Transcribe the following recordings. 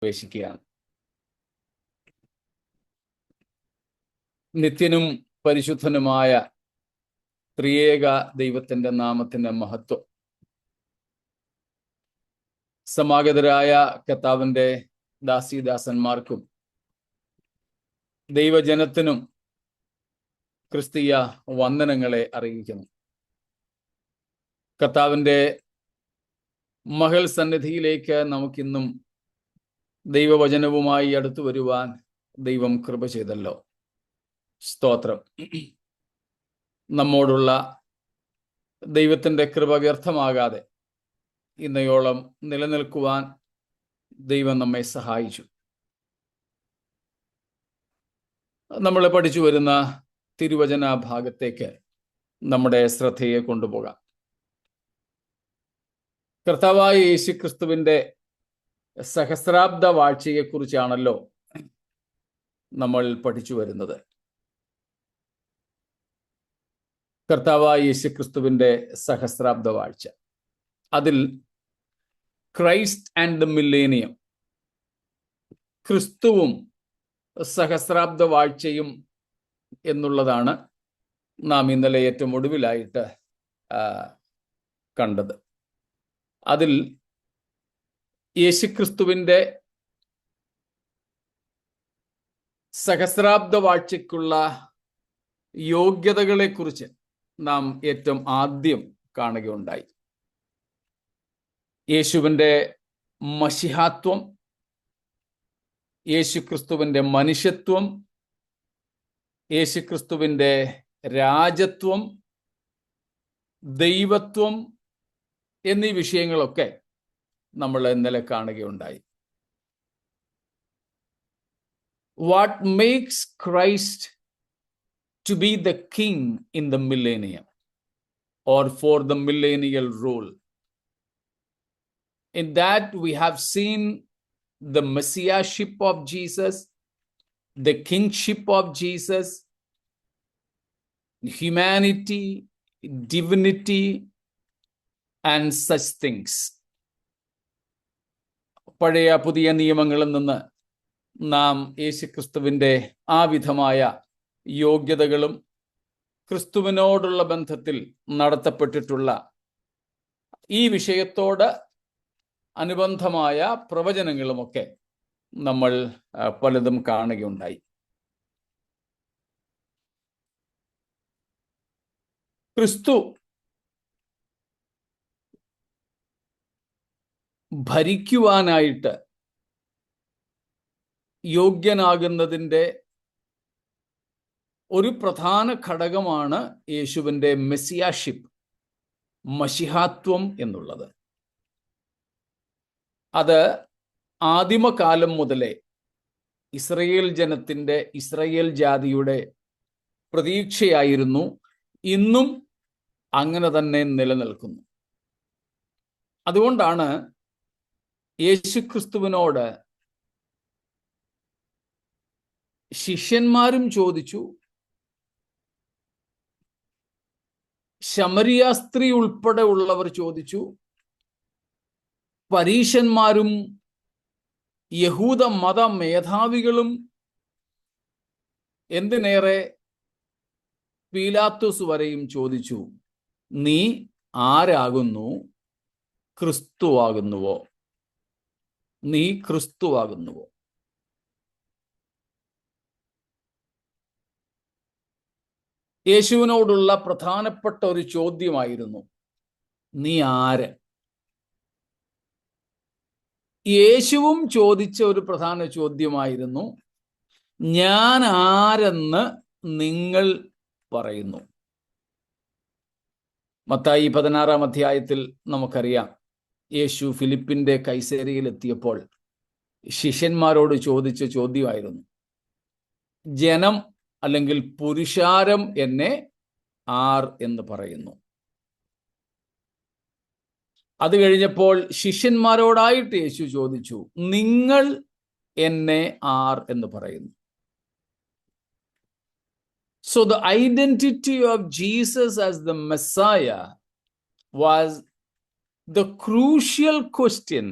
പ്രവേശിക്കുകയാണ്. നിത്യനും പരിശുദ്ധനുമായ ത്രിയേക ദൈവത്തിന്റെ നാമത്തിന്റെ മഹത്വം. സമാഗതരായ കർത്താവിന്റെ ദാസീദാസന്മാർക്കും ദൈവജനത്തിനും ക്രിസ്തീയ വന്ദനങ്ങളെ അറിയിക്കുന്നു. കർത്താവിന്റെ മഹൽ സന്നിധിയിലേക്ക് നമുക്കിന്നും ദൈവവചനവുമായി അടുത്തു വരുവാൻ ദൈവം കൃപ ചെയ്തല്ലോ. സ്തോത്രം. നമ്മോടുള്ള ദൈവത്തിന്റെ കൃപ വ്യർത്ഥമാകാതെ ഇന്നയോളം നിലനിൽക്കുവാൻ ദൈവം നമ്മെ സഹായിച്ചു. നമ്മൾ പഠിച്ചു വരുന്ന തിരുവചന ഭാഗത്തേക്ക് നമ്മുടെ ശ്രദ്ധയെ കൊണ്ടുപോകാം. കർത്താവായ യേശുക്രിസ്തുവിന്റെ സഹസ്രാബ്ദ വാഴ്ചയെക്കുറിച്ചാണല്ലോ നമ്മൾ പഠിച്ചു വരുന്നത്. കർത്താവായ യേശുക്രിസ്തുവിന്റെ സഹസ്രാബ്ദ വാഴ്ച, അതിൽ ക്രൈസ്റ്റ് ആൻഡ് ദ മില്ലേനിയം, ക്രിസ്തുവും സഹസ്രാബ്ദ വാഴ്ചയും എന്നുള്ളതാണ് നാം ഇന്നലെ ഏറ്റവും ഒടുവിലായിട്ട് കണ്ടത്. അതിൽ യേശുക്രിസ്തുവിന്റെ സഹസ്രാബ്ദ വാഴ്ചയ്ക്കുള്ള യോഗ്യതകളെക്കുറിച്ച് നാം ഏറ്റവും ആദ്യം കാണുകയുണ്ടായി. യേശുവിൻ്റെ മശിഹാത്വം, യേശുക്രിസ്തുവിൻ്റെ മനുഷ്യത്വം, യേശുക്രിസ്തുവിൻ്റെ രാജത്വം, ദൈവത്വം എന്നീ വിഷയങ്ങളൊക്കെ നമ്മൾ ഇന്നലെ കാണുകയുണ്ടായി. What makes Christ to be the king in the millennium or for the millennial rule? In that we have seen the messiahship of Jesus, the kingship of Jesus, humanity, divinity, and such things. പഴയ പുതിയ നിയമങ്ങളിൽ നിന്ന് നാം യേശുക്രിസ്തുവിൻ്റെ ആ വിധമായ യോഗ്യതകളും ക്രിസ്തുവിനോടുള്ള ബന്ധത്തിൽ നടത്തപ്പെട്ടിട്ടുള്ള ഈ വിഷയത്തോട് അനുബന്ധമായ പ്രവചനങ്ങളുമൊക്കെ നമ്മൾ പലതും കാണുകയുണ്ടായി. ക്രിസ്തു ഭരിക്കുവാനായിട്ട് യോഗ്യനാകുന്നതിൻ്റെ ഒരു പ്രധാന ഘടകമാണ് യേശുവിൻ്റെ മെസ്സിയാഷിപ്പ്, മശിഹാത്വം എന്നുള്ളത്. അത് ആദിമകാലം മുതലേ ഇസ്രയേൽ ജനത്തിൻ്റെ, ഇസ്രയേൽ ജാതിയുടെ പ്രതീക്ഷയായിരുന്നു. ഇന്നും അങ്ങനെ തന്നെ നിലനിൽക്കുന്നു. അതുകൊണ്ടാണ് യേശുക്രിസ്തുവിനോട് ശിഷ്യന്മാരും ചോദിച്ചു, ശമരിയ സ്ത്രീ ഉൾപ്പെടെ ഉള്ളവർ ചോദിച്ചു, പരീശന്മാരും യഹൂദ മത മേധാവികളും, എന്തിനേറെ പീലാത്തോസ് വരെയും ചോദിച്ചു, നീ ആരാകുന്നു? ക്രിസ്തുവാകുന്നുവോ? നീ ക്രിസ്തുവാകുന്നുവോ? യേശുവിനോടുള്ള പ്രധാനപ്പെട്ട ഒരു ചോദ്യമായിരുന്നു, നീ ആര്? യേശുവും ചോദിച്ച ഒരു പ്രധാന ചോദ്യമായിരുന്നു, ഞാൻ ആരെന്ന് നിങ്ങൾ പറയുന്നു? മത്തായി 16-ാം അധ്യായത്തിൽ നമുക്കറിയാം, യേശു ഫിലിപ്പിൻ്റെ കൈസേരയിൽ എത്തിയപ്പോൾ ശിഷ്യന്മാരോട് ചോദിച്ച ചോദ്യമായിരുന്നു, ജനം അല്ലെങ്കിൽ പുരുഷാരം എന്നെ ആർ എന്ന് പറയുന്നു? അത് കഴിഞ്ഞപ്പോൾ ശിഷ്യന്മാരോടായിട്ട് യേശു ചോദിച്ചു, നിങ്ങൾ എന്നെ ആർ എന്ന് പറയുന്നു? So the identity of Jesus as the Messiah was the crucial question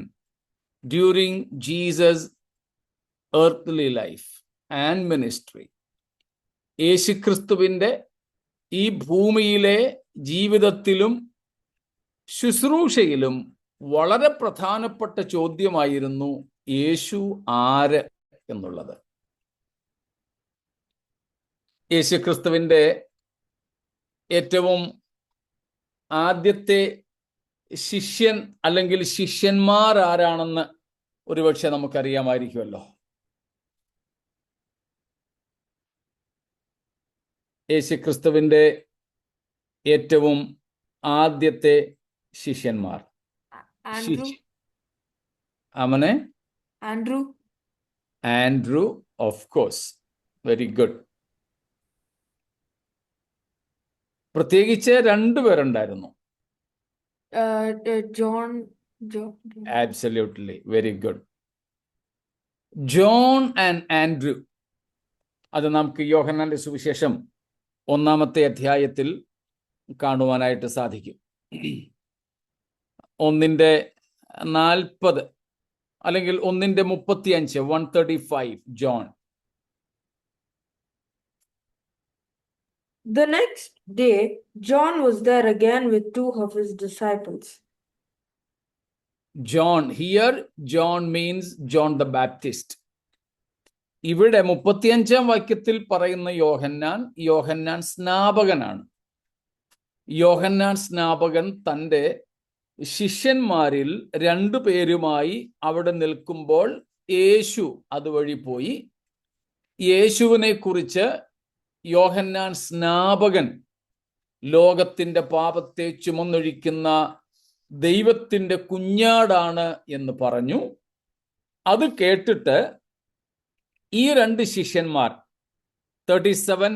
during Jesus' earthly life and ministry. യേശുക്രിസ്തുവിന്റെ ഈ ഭൂമിയിലെ ജീവിതത്തിലും ശുശ്രൂഷയിലും വളരെ പ്രധാനപ്പെട്ട ചോദ്യമായിരുന്നു യേശു ആര് എന്നുള്ളത്. യേശുക്രിസ്തുവിന്റെ ഏറ്റവും ആദ്യത്തെ ശിഷ്യൻ അല്ലെങ്കിൽ ശിഷ്യന്മാർ ആരാണെന്ന് ഒരുപക്ഷെ നമുക്കറിയാമായിരിക്കുമല്ലോ. യേശുക്രിസ്തുവിന്റെ ഏറ്റവും ആദ്യത്തെ ശിഷ്യന്മാർ അവനെ Andrew of course. Very good. പ്രത്യേകിച്ച് രണ്ടുപേരുണ്ടായിരുന്നു. John. Absolutely very good. John and Andrew. അത് നമുക്ക് യോഹന്നാന്റെ സുവിശേഷം 1-ാമത്തെ അധ്യായത്തിൽ കാണുവാനായിട്ട് സാധിക്കും. 1:40 അല്ലെങ്കിൽ 1:35, 1:35 John. The next day, John was there again with 2 of his disciples. John, here John means John the Baptist. ഇവിടെ 35-ാം വാക്യത്തിൽ പറയുന്ന യോഹന്നാൻ സ്നാപകനാണ്. യോഹന്നാൻ സ്നാപകൻ തൻ്റെ ശിഷ്യന്മാരിൽ 2 പേരുമായി അവിടെ നിൽക്കുമ്പോൾ യേശു അതുവഴി പോയി. യേശുവിനെ കുറിച്ച് യോഹന്നാൻ സ്നാപകൻ ലോകത്തിന്റെ പാപത്തെ ചുമന്നൊഴിക്കുന്ന ദൈവത്തിന്റെ കുഞ്ഞാടാണ് എന്ന് പറഞ്ഞു. അത് കേട്ടിട്ട് ഈ 2 ശിഷ്യന്മാർ 37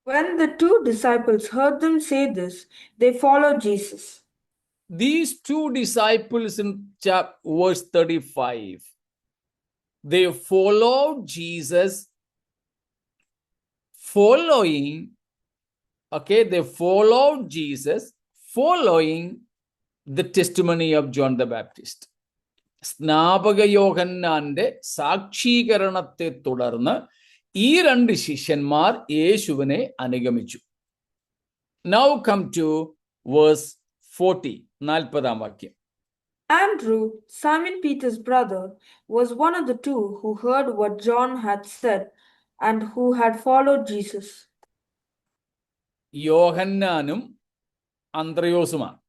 When the 2 disciples heard them say this, they followed Jesus. These 2 disciples in verse 35, they followed Jesus, following the testimony of John the Baptist. സ്നാപക യോഹന്നാന്റെ സാക്ഷീകരണത്തെ തുടർന്ന് ഈ 2 ശിഷ്യന്മാർ യേശുവിനെ അനുഗമിച്ചു. Now come to verse 40, 40-ാം വാക്യം. Andrew, Simon Peter's brother, was one of the 2 who heard what John had said and who had followed Jesus. യോഹന്നാനും അന്ത്രയോസുമാണ്.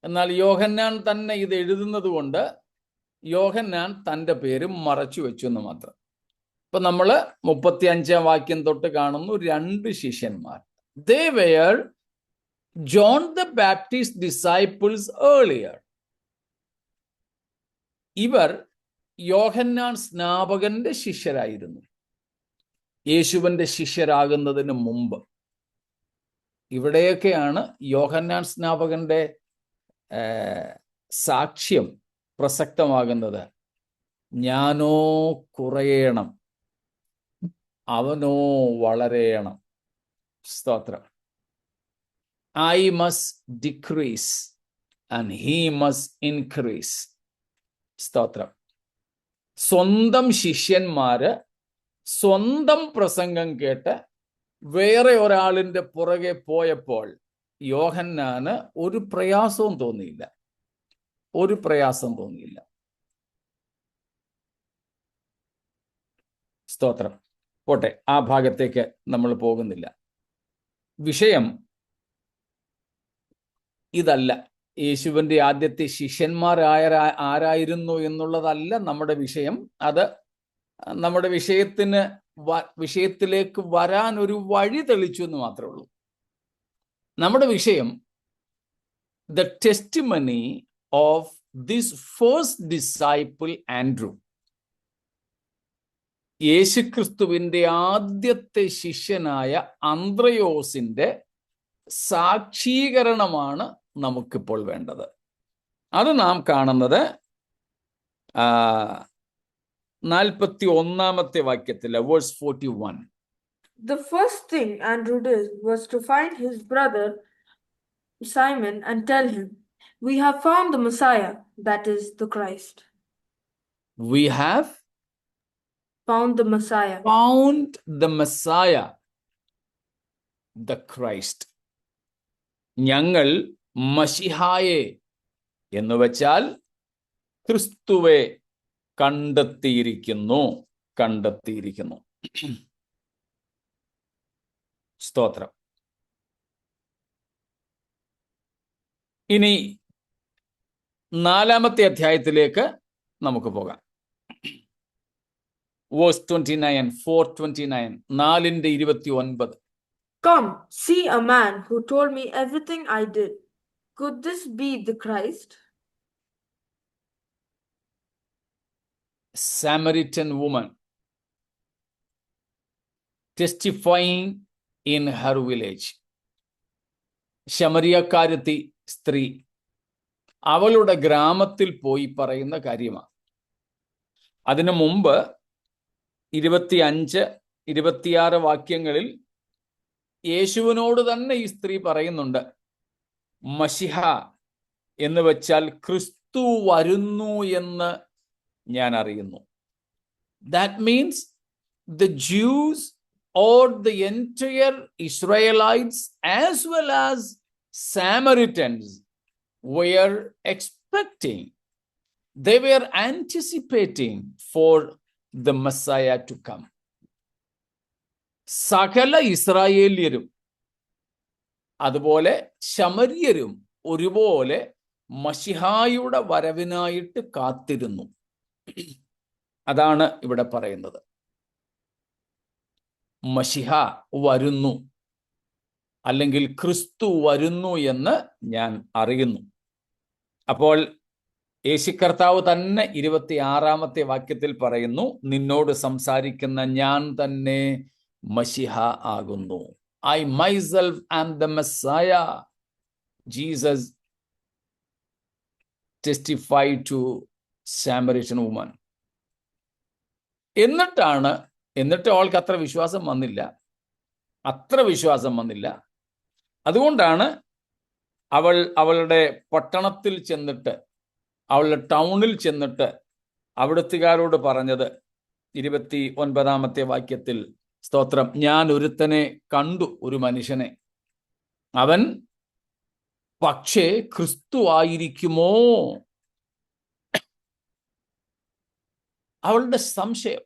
എന്നാൽ യോഹന്നാൻ തന്നെ ഇത് എഴുതുന്നത് കൊണ്ട് യോഹന്നാൻ തൻ്റെ പേര് മറച്ചു വെച്ചു എന്ന് മാത്രം. ഇപ്പൊ നമ്മൾ 35-ാം വാക്യം തൊട്ട് കാണുന്നു 2 ശിഷ്യന്മാർ. They were John the Baptist disciples earlier. ഇവർ യോഹന്നാൻ സ്നാപകന്റെ ശിഷ്യരായിരുന്നു, യേശുവിന്റെ ശിഷ്യരാകുന്നതിന് മുമ്പ്. ഇവിടെയൊക്കെയാണ് യോഹന്നാൻ സ്നാപകന്റെ സാക്ഷ്യം പ്രസക്തമാകുന്നത്. ഞാനോ കുറയണം, അവനോ വളരേണം. സ്തോത്രം. I must decrease and he must increase. സ്തോത്രം. സ്വന്തം ശിഷ്യന്മാര് സ്വന്തം പ്രസംഗം കേട്ട് വേറെ ഒരാളിന്റെ പുറകെ പോയപ്പോൾ യോഹന്നാന് ഒരു പ്രയാസവും തോന്നിയില്ല. സ്തോത്രം. പോട്ടെ, ആ ഭാഗത്തേക്ക് നമ്മൾ പോകുന്നില്ല. വിഷയം ഇതല്ല. യേശുവിൻ്റെ ആദ്യത്തെ ശിഷ്യന്മാർ ആരായിരുന്നു എന്നുള്ളതല്ല നമ്മുടെ വിഷയം. അത് നമ്മുടെ വിഷയത്തിലേക്ക് വരാൻ ഒരു വഴി തെളിച്ചു എന്ന് മാത്രമേ ഉള്ളൂ. നമ്മുടെ വിഷയം the testimony of this first disciple Andrew. യേശുക്രിസ്തുവിൻ്റെ ആദ്യത്തെ ശിഷ്യനായ അന്ത്രയോസിന്റെ സാക്ഷീകരണമാണ് നമുക്കിപ്പോൾ വേണ്ടത്. അത് നാം കാണുന്നത് 41-ാമത്തെ വാക്യത്തിൽ, verse 41. The first thing Andrew did was to find his brother Simon and tell him, We have found the Messiah, that is, the Christ. We have Found the Messiah. found the Messiah, the Christ. ഞങ്ങൾ മശിഹായെ എന്ന് വെച്ചാൽ ക്രിസ്തുവെ കണ്ടെത്തിയിരിക്കുന്നു. സ്തോത്രം. ഇനി 4-ാമത്തെ അധ്യായത്തിലേക്ക് നമുക്ക് പോകാം. Verse 29, 4:29, 4:29. Come, see a man who told me everything I did. Could this be the Christ? Samaritan woman testifying in her village. ശമരിയക്കാരത്തി സ്ത്രീ അവളുടെ ഗ്രാമത്തിൽ പോയി പറയുന്ന കാര്യമാണ്. അതിനു മുമ്പ് 25, 26 വാക്യങ്ങളിൽ യേശുവിനോട് തന്നെ ഈ സ്ത്രീ പറയുന്നുണ്ട്, മശിഹ എന്ന് വെച്ചാൽ ക്രിസ്തു വരുന്നു എന്ന് ഞാൻ അറിയുന്നു. That means the Jews or the entire Israelites as well as Samaritans were expecting, they were anticipating for the Messiah to come. സകല ഇസ്രായേല്യരും അതുപോലെ ശമര്യരും ഒരുപോലെ മശിഹായുടെ വരവിനായിട്ട് കാത്തിരുന്നു. അതാണ് ഇവിടെ പറയുന്നത്. മശിഹ വരുന്നു അല്ലെങ്കിൽ ക്രിസ്തു വരുന്നു എന്ന് ഞാൻ അറിയുന്നു. അപ്പോൾ യേശു കർത്താവ് തന്നെ 26-ാമത്തെ വാക്യത്തിൽ പറയുന്നു, നിന്നോട് സംസാരിക്കുന്ന ഞാൻ തന്നെ മശിഹ ആകുന്നു. I myself am the Messiah. Jesus testified to Samaritan woman. എന്നിട്ട് അവൾക്ക് അത്ര വിശ്വാസം വന്നില്ല. അതുകൊണ്ടാണ് അവളുടെ പട്ടണത്തിൽ ചെന്നിട്ട്, അവളുടെ ടൗണിൽ ചെന്നിട്ട് അവിടുത്തുകാരോട് പറഞ്ഞത് 29-ാമത്തെ വാക്യത്തിൽ, സ്തോത്രം, ഞാൻ ഒരുത്തനെ കണ്ടു, ഒരു മനുഷ്യനെ, അവൻ പക്ഷേ ക്രിസ്തു ആയിരിക്കുമോ? അവളുടെ സംശയം.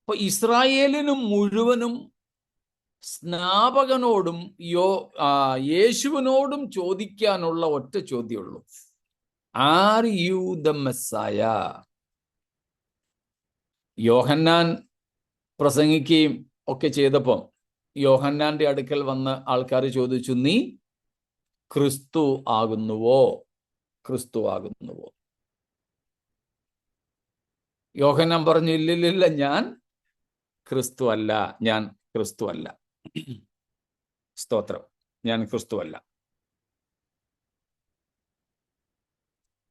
അപ്പൊ ഇസ്രായേലിനും മുഴുവനും സ്നാപകനോടും യേശുവിനോടും ചോദിക്കാനുള്ള ഒറ്റ ചോദ്യമുള്ളൂ, ആർ യു ദ മെസ്സായ? യോഹന്നാൻ പ്രസംഗിക്കുകയും ഒക്കെ ചെയ്തപ്പോൾ യോഹന്നാന്റെ അടുക്കൽ വന്ന് ആൾക്കാർ ചോദിച്ചു, നീ ക്രിസ്തു ആകുന്നുവോ? യോഹന്നാൻ പറഞ്ഞു, ഇല്ലില്ല, ഞാൻ ക്രിസ്തു അല്ല. സ്തോത്രം, ഞാൻ ക്രിസ്തു അല്ല.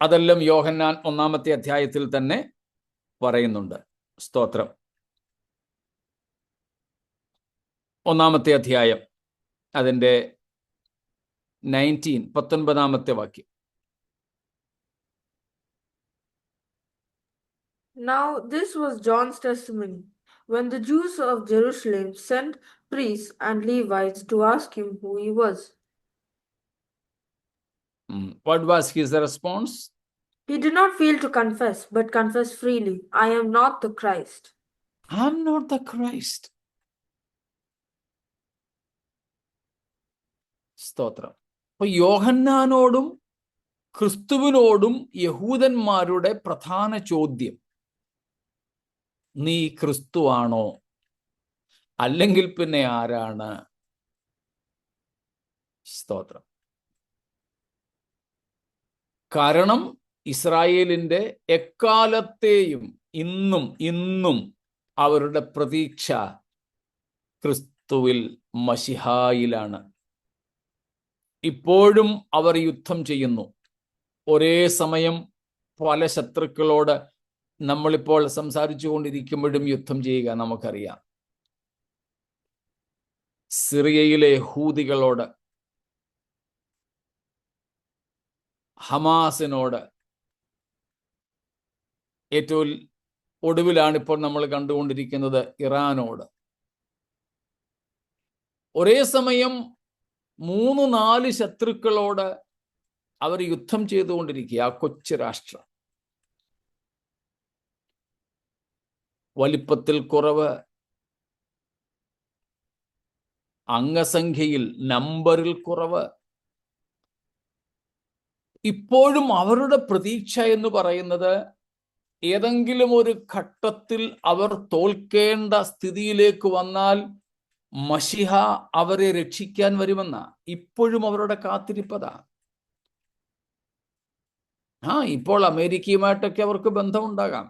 അതെല്ലാം യോഹന്നാൻ 1-ാമത്തെ അധ്യായത്തിൽ തന്നെ പറയുന്നുണ്ട്. സ്തോത്രം, 1-ാമത്തെ അധ്യായം അതിൻ്റെ 19-ാമത്തെ വാക്യം. Now this was John's testimony, when the Jews of Jerusalem sent priests and Levites to ask him who he was. What was his response? He did not fail to confess, but confessed freely, I am not the Christ. I'm not the Christ. സ്തോത്രം. അപ്പൊ യോഹന്നാനോടും ക്രിസ്തുവിനോടും യഹൂദന്മാരുടെ പ്രധാന ചോദ്യം, നീ ക്രിസ്തു ആണോ? അല്ലെങ്കിൽ പിന്നെ ആരാണ്? സ്തോത്രം. കാരണം ഇസ്രായേലിന്റെ എക്കാലത്തെയും ഇന്നും അവരുടെ പ്രതീക്ഷ ക്രിസ്തുവിൽ, മശിഹായിലാണ്. ഇപ്പോഴും അവർ യുദ്ധം ചെയ്യുന്നു. ഒരേ സമയം പല ശത്രുക്കളോട് നമ്മളിപ്പോൾ സംസാരിച്ചു കൊണ്ടിരിക്കുമ്പോഴും യുദ്ധം ചെയ്യുക നമുക്കറിയാം. സിറിയയിലെ യഹൂദികളോട്, ഹമാസിനോട്, ഏറ്റവും ഒടുവിലാണ് ഇപ്പോൾ നമ്മൾ കണ്ടുകൊണ്ടിരിക്കുന്നത് ഇറാനോട്. ഒരേ സമയം 3-4 ശത്രുക്കളോട് അവർ യുദ്ധം ചെയ്തുകൊണ്ടിരിക്കുക. ആ കൊച്ചു രാഷ്ട്രം, വലിപ്പത്തിൽ കുറവ്, അംഗസംഖ്യയിൽ നമ്പറിൽ കുറവ്. ഇപ്പോഴും അവരുടെ പ്രതീക്ഷ എന്ന് പറയുന്നത് ഏതെങ്കിലും ഒരു ഘട്ടത്തിൽ അവർ തോൽക്കേണ്ട സ്ഥിതിയിലേക്ക് വന്നാൽ മശിഹ അവരെ രക്ഷിക്കാൻ വരുമെന്ന ഇപ്പോഴും അവരുടെ കാത്തിരിപ്പതാ. ഇപ്പോൾ അമേരിക്കയുമായിട്ടൊക്കെ അവർക്ക് ബന്ധമുണ്ടാകാം.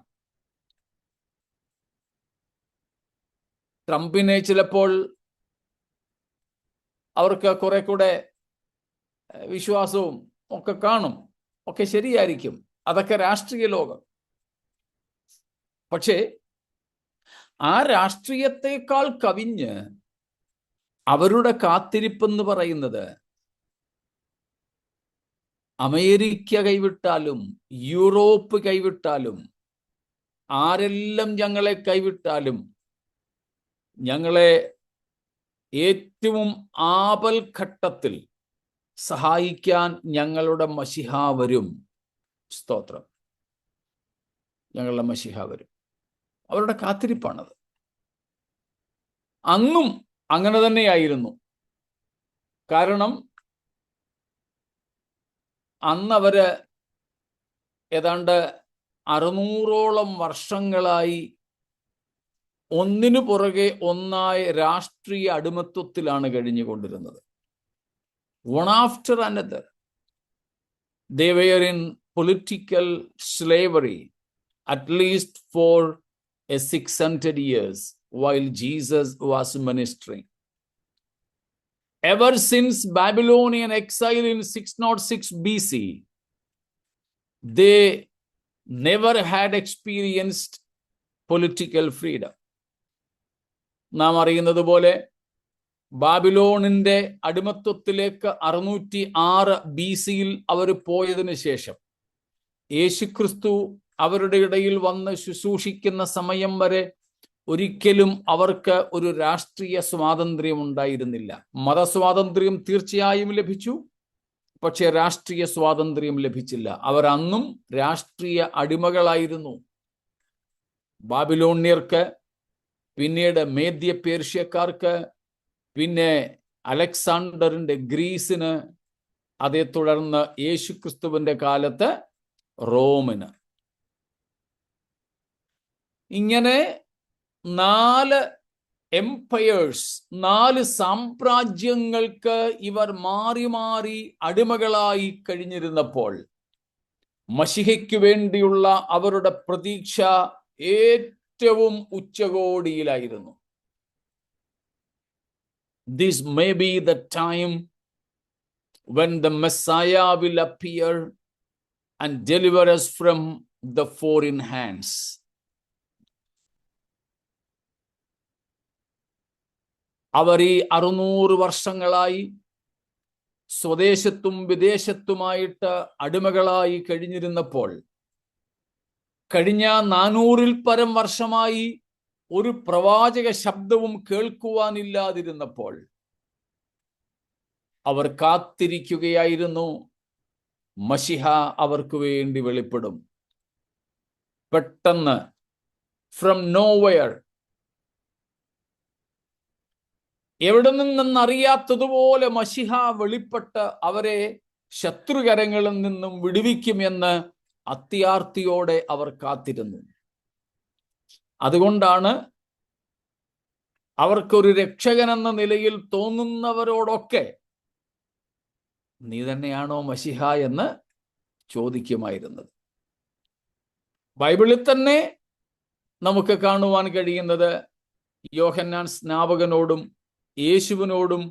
ട്രംപിനെ ചിലപ്പോൾ അവർക്ക് കുറെ കൂടെ വിശ്വാസവും ഒക്കെ കാണും, ഒക്കെ ശരിയായിരിക്കും. അതൊക്കെ രാഷ്ട്രീയ ലോകം. പക്ഷേ ആ രാഷ്ട്രീയത്തെക്കാൾ കവിഞ്ഞ് അവരുടെ കാത്തിരിപ്പെന്ന് പറയുന്നത് അമേരിക്ക കൈവിട്ടാലും യൂറോപ്പ് കൈവിട്ടാലും ആരെല്ലാം ഞങ്ങളെ കൈവിട്ടാലും ഞങ്ങളെ ഏറ്റവും ആപൽഘട്ടത്തിൽ സഹായിക്കാൻ ഞങ്ങളുടെ മശിഹ വരും. സ്തോത്രം. ഞങ്ങളുടെ മശിഹ വരും. അവരുടെ കാത്തിരിപ്പാണത്. അന്നും അങ്ങനെ തന്നെയായിരുന്നു. കാരണം അന്നവര് ഏതാണ്ട് 600ഓളം വർഷങ്ങളായി ഒന്നിനു പുറകെ ഒന്നായി രാഷ്ട്രീയ അടിമത്വത്തിലാണ് കഴിഞ്ഞുകൊണ്ടിരുന്നത്. One after another, they were in political slavery at least for 600 years while Jesus was ministering. Ever since Babylonian exile in 606 BC, they never had experienced political freedom. നാം അറിയുന്നത് പോലെ ബാബിലോണിന്റെ അടിമത്വത്തിലേക്ക് 606 BC അവർ പോയതിനു ശേഷം യേശുക്രിസ്തു അവരുടെ ഇടയിൽ വന്ന് ശുശ്രൂഷിക്കുന്ന സമയം വരെ ഒരിക്കലും അവർക്ക് ഒരു രാഷ്ട്രീയ സ്വാതന്ത്ര്യം ഉണ്ടായിരുന്നില്ല. മതസ്വാതന്ത്ര്യം തീർച്ചയായും ലഭിച്ചു, പക്ഷെ രാഷ്ട്രീയ സ്വാതന്ത്ര്യം ലഭിച്ചില്ല. അവർ അന്നും രാഷ്ട്രീയ അടിമകളായിരുന്നു. ബാബിലോണ്യർക്ക്, പിന്നീട് മേദ്യ പേർഷ്യക്കാർക്ക്, പിന്നെ അലക്സാണ്ടറിന്റെ ഗ്രീസിന്, അതേ തുടർന്ന് യേശുക്രിസ്തുവിന്റെ കാലത്ത് റോമിന്. ഇങ്ങനെ 4 എംപയേഴ്സ്, 4 സാമ്രാജ്യങ്ങൾക്ക് ഇവർ മാറി മാറി അടിമകളായി കഴിഞ്ഞിരുന്നപ്പോൾ മശിഹയ്ക്ക് വേണ്ടിയുള്ള അവരുടെ പ്രതീക്ഷ ഏറ്റവും ഉച്ചകോടിയിലായിരുന്നു. This may be the time when the Messiah will appear and deliver us from the foreign hands. അവർ ഈ 600 വർഷങ്ങളായി സ്വദേശത്തും വിദേശത്തുമായിട്ട് അടിമകളായി കഴിഞ്ഞിരുന്നപ്പോൾ, കഴിഞ്ഞ 400-ൽ പരം വർഷമായി ഒരു പ്രവാചക ശബ്ദവും കേൾക്കുവാനില്ലാതിരുന്നപ്പോൾ അവർ കാത്തിരിക്കുകയായിരുന്നു. മശിഹ അവർക്ക് വേണ്ടി വെളിപ്പെടും. പെട്ടെന്ന് ഫ്രം നോവെയർ, എവിടെ നിന്നെന്നറിയാത്തതുപോലെ മശിഹ വെളിപ്പെട്ട് അവരെ ശത്രുകരങ്ങളിൽ നിന്നും വിടുവിക്കുമെന്ന് അത്യാർത്തിയോടെ അവർ കാത്തിരുന്നു. അതുകൊണ്ടാണ് അവർക്കൊരു രക്ഷകൻ എന്ന നിലയിൽ തോന്നുന്നവരോടൊക്കെ നീ തന്നെയാണോ മശിഹ എന്ന് ചോദിക്കുമായിരുന്നത്. ബൈബിളിൽ തന്നെ നമുക്ക് കാണുവാൻ കഴിയുന്നത് യോഹന്നാൻ സ്നാപകനോടും യേശുവിനോടും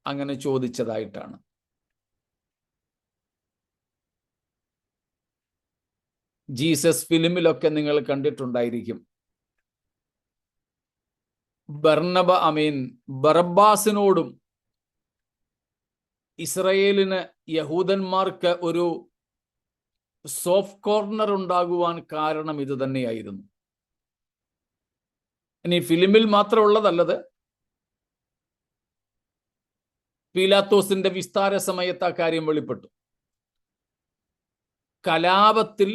അങ്ങനെ ചോദിച്ചതായിട്ടാണ്. ജീസസ് ഫിലിമിലൊക്കെ നിങ്ങൾ കണ്ടിട്ടുണ്ടായിരിക്കും. ബറബ്ബാസിനോടും ഇസ്രയേലിന്, യഹൂദന്മാർക്ക് ഒരു സോഫ്റ്റ് കോർണർ ഉണ്ടാകുവാൻ കാരണം ഇത് തന്നെയായിരുന്നു. ഇനി ഫിലിമിൽ മാത്രമുള്ളതല്ലത്. പീലാത്തോസിന്റെ വിസ്താര സമയത്ത് ആ കാര്യം വെളിപ്പെട്ടു. കലാപത്തിൽ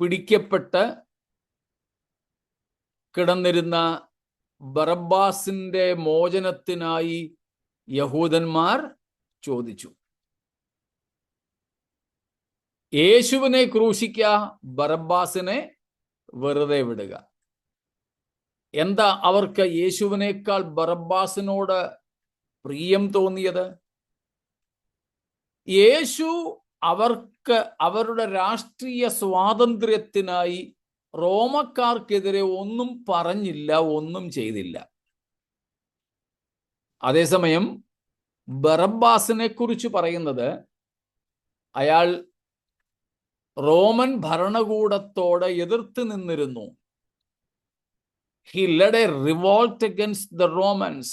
പിടിക്കപ്പെട്ട് കിടന്നിരുന്ന ബറബ്ബാസിന്റെ മോചനത്തിനായി യഹൂദന്മാർ ചോദിച്ചു, യേശുവിനെ ക്രൂശിക്കുക, ബറബ്ബാസിനെ വെറുതെ വിടുക. എന്താ അവർക്ക് യേശുവിനേക്കാൾ ബറബ്ബാസിനോട് പ്രിയം തോന്നിയത്? യേശു അവർക്ക് അവരുടെ രാഷ്ട്രീയ സ്വാതന്ത്ര്യത്തിനായി റോമക്കാർക്കെതിരെ ഒന്നും പറഞ്ഞില്ല, ഒന്നും ചെയ്തില്ല. അതേസമയം ബറബ്ബാസിനെ കുറിച്ച് പറയുന്നത് അയാൾ റോമൻ ഭരണകൂടത്തോട് എതിർത്ത് നിന്നിരുന്നു. He led a revolt against the Romans.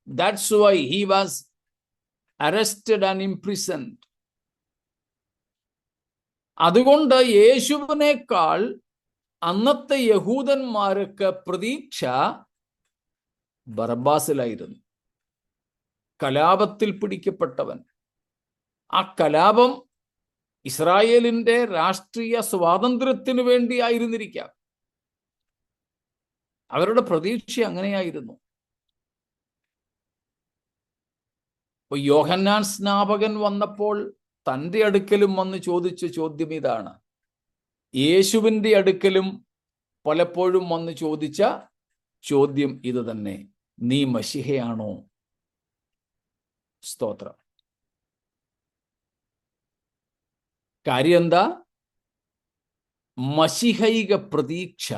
That's why he was arrested and imprisoned. അതുകൊണ്ട് യേശുവിനേക്കാൾ അന്നത്തെ യഹൂദന്മാർക്ക് പ്രതീക്ഷ ബറബ്ബാസിലായിരുന്നു. കലാപത്തിൽ പിടിക്കപ്പെട്ടവൻ. ആ കലാപം ഇസ്രായേലിന്റെ രാഷ്ട്രീയ സ്വാതന്ത്ര്യത്തിനു വേണ്ടിയായിരുന്നിരിക്കാം. അവരുടെ പ്രതീക്ഷ അങ്ങനെയായിരുന്നു. യോഹന്നാൻ സ്നാപകൻ വന്നപ്പോൾ തൻ്റെ അടുക്കലും വന്ന് ചോദിച്ച ചോദ്യം ഇതാണ്. യേശുവിൻ്റെ അടുക്കലും പലപ്പോഴും വന്ന് ചോദിച്ച ചോദ്യം ഇത് തന്നെ, നീ മശിഹയാണോ? സ്തോത്രം. കാര്യം എന്താ? മശിഹൈക പ്രതീക്ഷ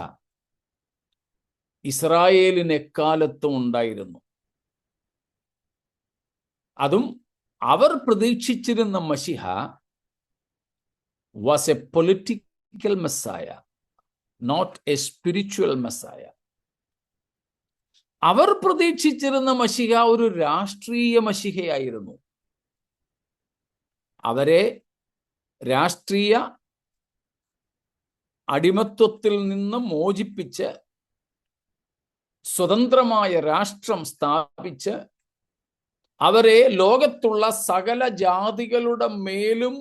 ഇസ്രായേലിന് എക്കാലത്തും ഉണ്ടായിരുന്നു. അതും അവർ പ്രതീക്ഷിച്ചിരുന്ന മശിഹ was a political messiah, not a spiritual messiah. അവർ പ്രതീക്ഷിച്ചിരുന്ന മശിഹ ഒരു രാഷ്ട്രീയ മശിഹയായിരുന്നു. അവരെ രാഷ്ട്രീയ അടിമത്വത്തിൽ നിന്ന് മോചിപ്പിച്ച് സ്വതന്ത്രമായ രാഷ്ട്രം സ്ഥാപിച്ച് അവരെ ലോകത്തുള്ള സകല ജാതികളുടെ മേലും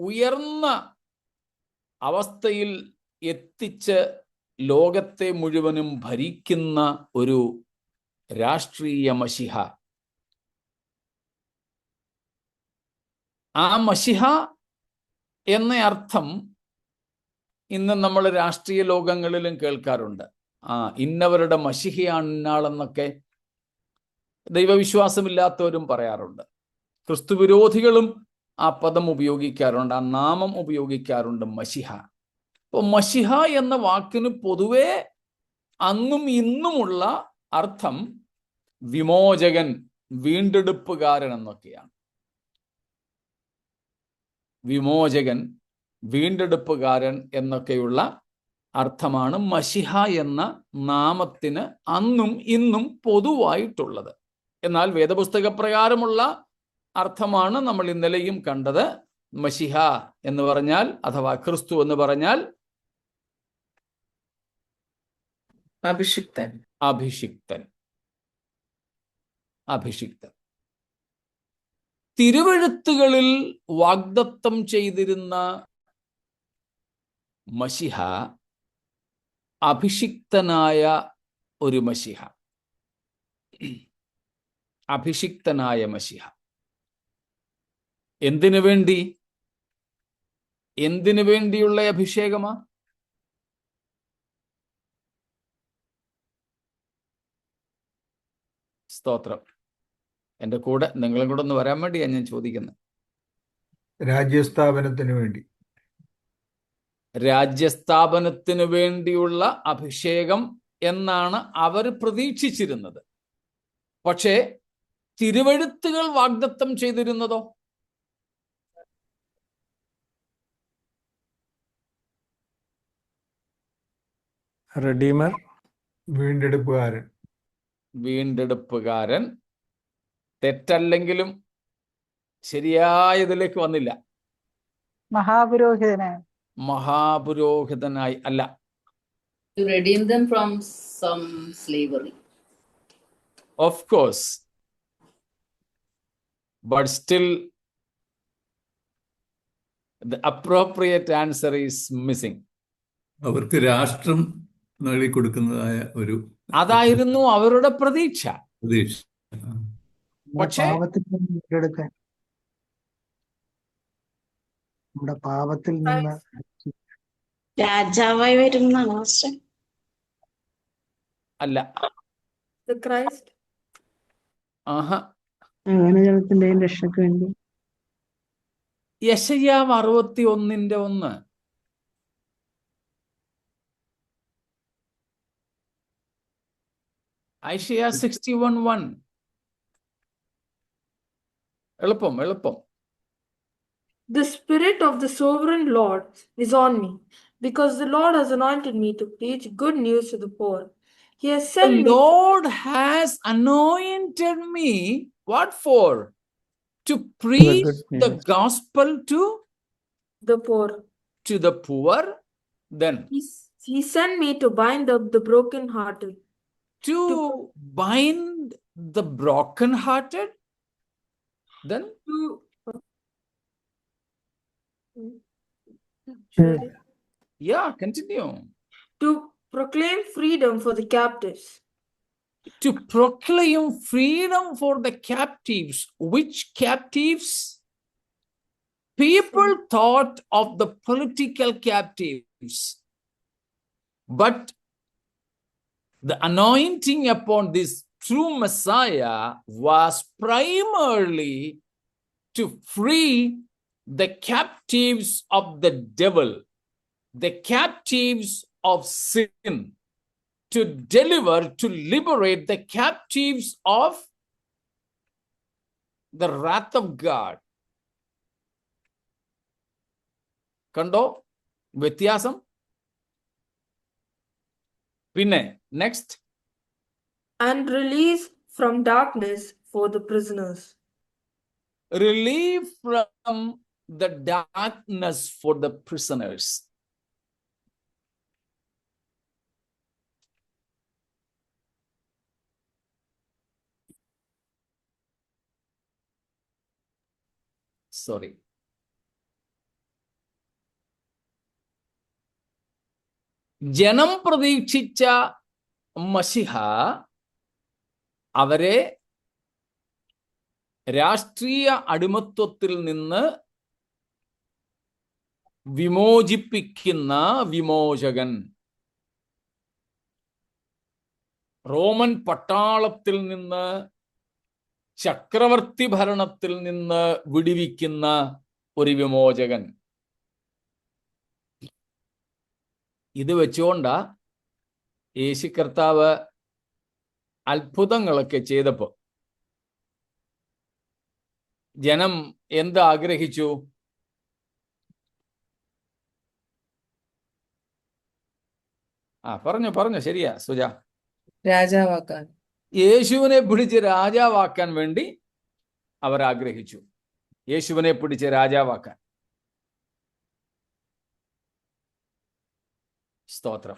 ഉയർന്ന അവസ്ഥയിൽ എത്തിച്ച് ലോകത്തെ മുഴുവനും ഭരിക്കുന്ന ഒരു രാഷ്ട്രീയ മശിഹ. ആ മശിഹ എന്ന അർത്ഥം ഇന്ന് നമ്മൾ രാഷ്ട്രീയ ലോകങ്ങളിലും കേൾക്കാറുണ്ട്. ഇന്നവരുടെ മശിഹയാണ് ഇന്നാളെന്നൊക്കെ ദൈവവിശ്വാസമില്ലാത്തവരും പറയാറുണ്ട്. ക്രിസ്തുവിരോധികളും ആ പദം ഉപയോഗിക്കാറുണ്ട്, ആ നാമം ഉപയോഗിക്കാറുണ്ട്, മശിഹ. അപ്പോൾ മശിഹ എന്ന വാക്കിന് പൊതുവെ അന്നും ഇന്നുമുള്ള അർത്ഥം വിമോചകൻ, വീണ്ടെടുപ്പുകാരൻ എന്നൊക്കെയാണ്. വിമോചകൻ, വീണ്ടെടുപ്പുകാരൻ എന്നൊക്കെയുള്ള അർത്ഥമാണ് മശിഹ എന്ന നാമത്തിന് അന്നും ഇന്നും പൊതുവായിട്ടുള്ളത്. എന്നാൽ വേദപുസ്തക പ്രകാരമുള്ള അർത്ഥമാണ് നമ്മൾ ഇന്നലെയും കണ്ടത്. മശിഹ എന്ന് പറഞ്ഞാൽ, അഥവാ ക്രിസ്തു എന്ന് പറഞ്ഞാൽ അഭിഷിക്തൻ. അഭിഷിക്തൻ, അഭിഷിക്തൻ. തിരുവെഴുത്തുകളിൽ വാഗ്ദത്തം ചെയ്തിരുന്ന മശിഹ അഭിഷിക്തനായ ഒരു മശിഹ, അഭിഷിക്തനായ മശിഹ. എന്തിനു വേണ്ടി? എന്തിനു വേണ്ടിയുള്ള അഭിഷേകമാ? സ്തോത്രം. എൻ്റെ കൂടെ നിങ്ങളും കൂടെ ഒന്ന് വരാൻ വേണ്ടിയാണ് ഞാൻ ചോദിക്കുന്നത്. രാജ്യസ്ഥാപനത്തിന് വേണ്ടി. രാജ്യസ്ഥാപനത്തിന് വേണ്ടിയുള്ള അഭിഷേകം എന്നാണ് അവർ പ്രതീക്ഷിച്ചിരുന്നത്. പക്ഷേ തിരുവെഴുത്തുകൾ വാഗ്ദത്തം ചെയ്തിരുന്നതോ? റെഡീമർ, വീണ്ടെടുപ്പുകാരൻ. വീണ്ടെടുപ്പുകാരൻ. തെറ്റല്ലെങ്കിലും ശരിയായതിലേക്ക് വന്നില്ല. മഹാപുരോഹിതനായി. മഹാപുരോഹിതനായി അല്ല. To redeem them from some slavery. Of course, but still the appropriate answer is missing. അവർക്ക് രാഷ്ട്രം നേടിക്കൊടുക്കുന്നതായ ഒരു അതായിരുന്നു അവരുടെ പ്രതീക്ഷ. പ്രതീക്ഷ. പക്ഷേ പാപത്തിൽ നിന്ന് വീണ്ടെടുക്കാൻ, നമ്മുടെ പാപത്തിൽ നിന്ന് രാജാവായി വരുന്നതാണ് മാസ്റ്റർ. അല്ല. The Christ. ആഹാ. അങ്ങനെ ജനത്തിന്റെയും രക്ഷയ്ക്ക് വേണ്ടി. യെശയ്യാവ് 61:1. ഐശയ്യ 61:1. എളുപ്പം. The Spirit of the Sovereign Lord is on me, because the Lord has anointed me to preach good news to the poor. He has The sent me Lord has anointed me. What for? To preach good the news. gospel the poor. to the poor. Then He sent me to bind up the brokenhearted, to bind the brokenhearted. Then to yeah, continue. to proclaim freedom for the captives. To proclaim freedom for the captives. Which captives? People thought of the political captives. But the anointing upon this true Messiah was primarily to free the captives of the devil, the captives of sin, to deliver, to liberate the captives of the wrath of God. കണ്ടോ വ്യത്യാസം? പിന്നെ next. And release from darkness for the prisoners. Relief from the darkness for the prisoners. Sorry. ജനം പ്രതീക്ഷിച്ച മശിഹ അവരെ രാഷ്ട്രീയ അടിമത്വത്തിൽ നിന്ന് വിമോചിപ്പിക്കുന്ന വിമോചകൻ, Roman പട്ടാളത്തിൽ നിന്ന്, ചക്രവർത്തി ഭരണത്തിൽ നിന്ന് വിടുവിക്കുന്ന ഒരു വിമോചകൻ. ഇത് വെച്ചുകൊണ്ടാ യേശു കർത്താവ് അത്ഭുതങ്ങളൊക്കെ ചെയ്തപ്പോ ജനം എന്ത് ആഗ്രഹിച്ചു? പറഞ്ഞു ശരിയാ സുജ. രാജാവാക്കാൻ. യേശുവിനെ പിടിച്ച് രാജാവാക്കാൻ വേണ്ടി അവർ ആഗ്രഹിച്ചു. യേശുവിനെ പിടിച്ച് രാജാവാക്കാൻ. സ്തോത്രം.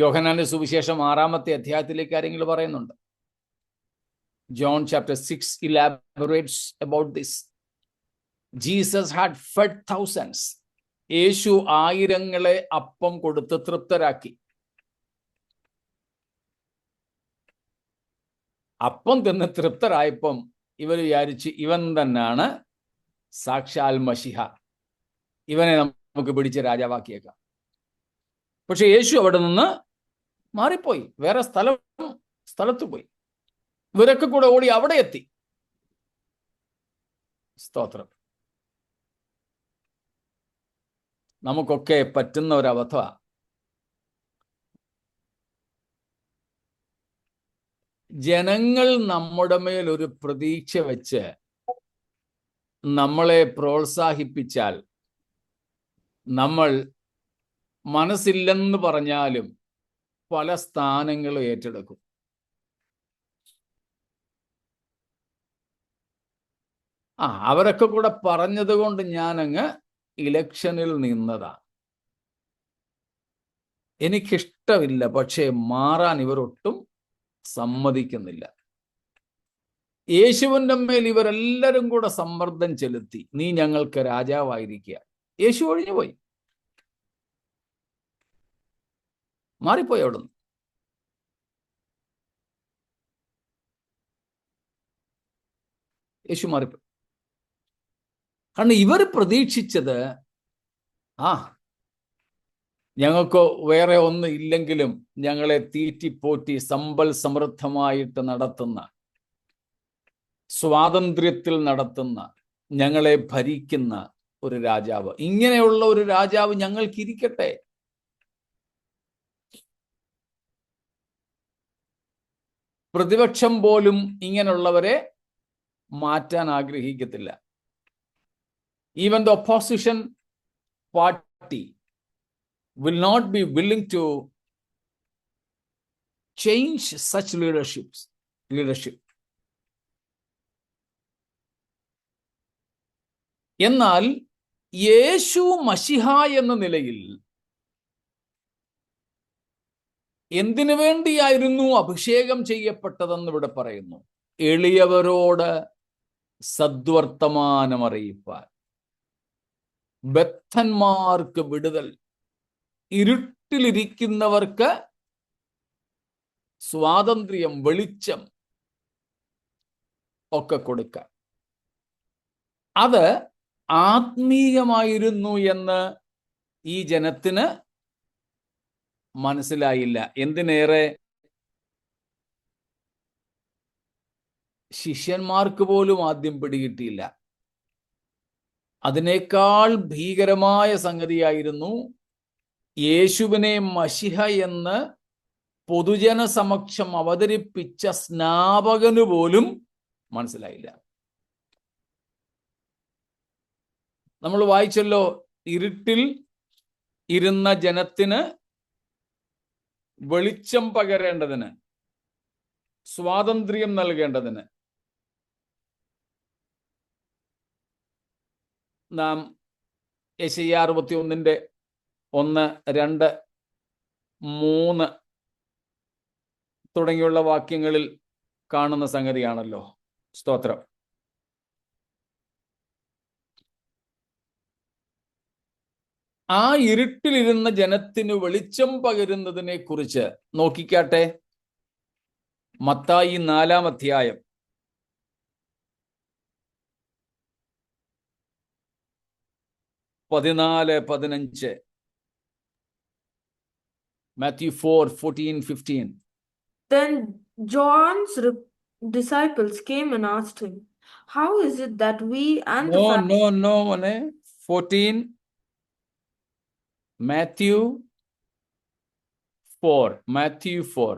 യോഹന്നാന്റെ സുവിശേഷം 6-ാമത്തെ അധ്യായത്തിലേക്ക് ആരെങ്കിലും പറയുന്നുണ്ട്? John chapter 6 elaborates about this. Jesus had fed thousands. യേശു ആയിരങ്ങളെ അപ്പം കൊടുത്ത് തൃപ്തരാക്കി. അപ്പം തിന്ന് തൃപ്തരായപ്പം ഇവർ വിചാരിച്ച് ഇവൻ തന്നെയാണ് സാക്ഷാൽ മശിഹ, ഇവനെ നമുക്ക് പിടിച്ച് രാജാവാക്കിയേക്കാം. പക്ഷെ യേശു അവിടെ നിന്ന് മാറിപ്പോയി, വേറെ സ്ഥലത്ത് പോയി. ഇവരൊക്കെ കൂടെ ഓടി അവിടെ എത്തി. സ്തോത്രം. നമുക്കൊക്കെ പറ്റുന്ന ഒരു അബദ്ധമാ. ജനങ്ങൾ നമ്മുടെ മേൽ ഒരു പ്രതീക്ഷ വെച്ച് നമ്മളെ പ്രോത്സാഹിപ്പിച്ചാൽ നമ്മൾ മനസ്സില്ലെന്ന് പറഞ്ഞാലും പല സ്ഥാനങ്ങളും ഏറ്റെടുക്കും. അവരൊക്കെ കൂടെ പറഞ്ഞത് കൊണ്ട് ഞാനങ്ങ് ഇലക്ഷനിൽ നിന്നതാ. എനിക്കിഷ്ടമില്ല, പക്ഷേ മാറാൻ ഇവരൊട്ടും സമ്മതിക്കുന്നില്ല. യേശുവിൻ്റെ മേൽ ഇവരെല്ലാവരും കൂടെ സമ്മർദ്ദം ചെലുത്തി, നീ ഞങ്ങൾക്ക് രാജാവായിരിക്കുക. യേശു ഒഴിഞ്ഞുപോയി, മാറിപ്പോയി അവിടുന്ന്. യേശു മാറിപ്പോയി. കാരണം ഇവർ പ്രതീക്ഷിച്ചത്, ഞങ്ങൾക്ക് വേറെ ഒന്നും ഇല്ലെങ്കിലും ഞങ്ങളെ തീറ്റിപ്പോറ്റി സമ്പൽ സമൃദ്ധമായിട്ട് നടത്തുന്ന, സ്വാതന്ത്ര്യത്തിൽ നടത്തുന്ന, ഞങ്ങളെ ഭരിക്കുന്ന ഒരു രാജാവ്, ഇങ്ങനെയുള്ള ഒരു രാജാവ് ഞങ്ങൾക്കിരിക്കട്ടെ. പ്രതിപക്ഷം പോലും ഇങ്ങനെയുള്ളവരെ മാറ്റാൻ ആഗ്രഹിക്കത്തില്ല. Even the opposition party will not be willing to change such leadership. എന്നാൽ യേശു മശിഹ എന്ന നിലയിൽ എന്തിനു വേണ്ടിയായിരുന്നു അഭിഷേകം ചെയ്യപ്പെട്ടതെന്ന് ഇവിടെ പറയുന്നു. എളിയവരോട് സദ്വർത്തമാനം അറിയിപ്പാൻ, ബദ്ധന്മാർക്ക് വിടുതൽ, ഇരുട്ടിലിരിക്കുന്നവർക്ക് സ്വാതന്ത്ര്യം, വെളിച്ചം ഒക്കെ കൊടുക്കാൻ. അത് ആത്മീയമായിരുന്നു എന്ന് ഈ ജനത്തിന് മനസ്സിലായില്ല. എന്തിനേറെ ശിഷ്യന്മാർക്ക് പോലും ആദ്യം പിടികിട്ടിയില്ല. അതിനേക്കാൾ ഭീകരമായ സംഗതിയായിരുന്നു യേശുവിനെ മശിഹ എന്ന് പൊതുജന സമക്ഷം അവതരിപ്പിച്ച സ്നാപകന് പോലും മനസ്സിലായില്ല. നമ്മൾ വായിച്ചല്ലോ, ഇരുട്ടിൽ ഇരുന്ന ജനത്തിന് വെളിച്ചം പകരേണ്ടതിന്, സ്വാതന്ത്ര്യം നൽകേണ്ടതിന് നാം യെശയ്യാ 61 1, 2, 3 തുടങ്ങിയുള്ള വാക്യങ്ങളിൽ കാണുന്ന സംഗതിയാണല്ലോ. സ്തോത്രം. ആ ഇരുട്ടിലിരുന്ന ജനത്തിന് വെളിച്ചം പകരുന്നതിനെ കുറിച്ച് നോക്കിക്കാട്ടെ. മത്തായി 4-ാം അധ്യായം 14-15. Matthew 4:14-15. Then John's disciples came and asked him, "How is it that we and the No, മോനെ. 14. Matthew 4.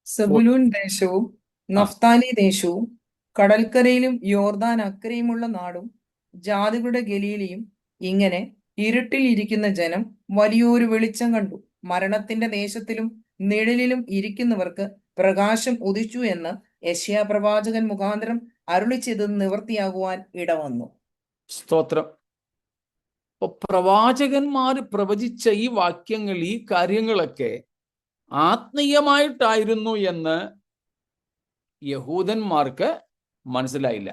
സബുലൂൻ ദേശവും നഫ്താലി ദേശവും കടൽക്കരയിലും യോർദാൻ അക്കരയുമുള്ള നാടും ജാതികളുടെ ഗലീലയും ഇങ്ങനെ ഇരുട്ടിൽ ഇരിക്കുന്ന ജനം വലിയൊരു വെളിച്ചം കണ്ടു. മരണത്തിന്റെ ദേശത്തിലും നിഴലിലും ഇരിക്കുന്നവർക്ക് പ്രകാശം ഉദിച്ചു എന്ന് യെശയ്യാ പ്രവാചകൻ മുഖാന്തരം അരുളിച്ചത് നിവൃത്തിയാകുവാൻ ഇടവന്നു. സ്തോത്രം. പ്രവാചകന്മാർ പ്രവചിച്ച ഈ വാക്യങ്ങൾ, ഈ കാര്യങ്ങളൊക്കെ ആത്മീയമായിട്ടായിരുന്നു എന്ന് യഹൂദന്മാർക്ക് മനസ്സിലായില്ല.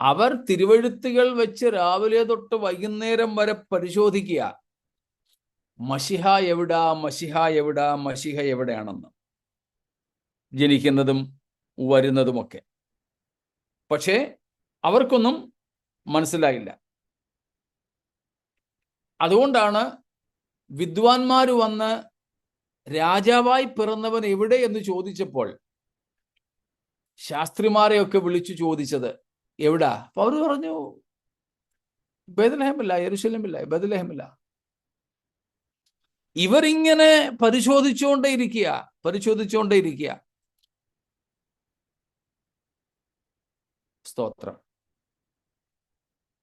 അവർ തിരുവെഴുത്തുകൾ വെച്ച് രാവിലെ തൊട്ട് വൈകുന്നേരം വരെ പരിശോധിക്കുക, മശിഹ എവിടാ, മശിഹ എവിടാ, മശിഹ എവിടെയാണെന്ന്, ജനിക്കുന്നതും വരുന്നതുമൊക്കെ. പക്ഷേ അവർക്കൊന്നും മനസ്സിലായില്ല. അതുകൊണ്ടാണ് വിദ്വാൻമാർ വന്ന് രാജാവായി പിറന്നവൻ എവിടെ എന്ന് ചോദിച്ചപ്പോൾ ശാസ്ത്രിമാരെയൊക്കെ വിളിച്ചു ചോദിച്ചത് എവിടാ? അപ്പൊ അവർ പറഞ്ഞു, ബേത്ലഹേമില്ല, യെരൂശലേമില്ല, ബേത്ലഹേമില്ല. ഇവരിങ്ങനെ പരിശോധിച്ചുകൊണ്ടേയിരിക്കുക. സ്തോത്രം.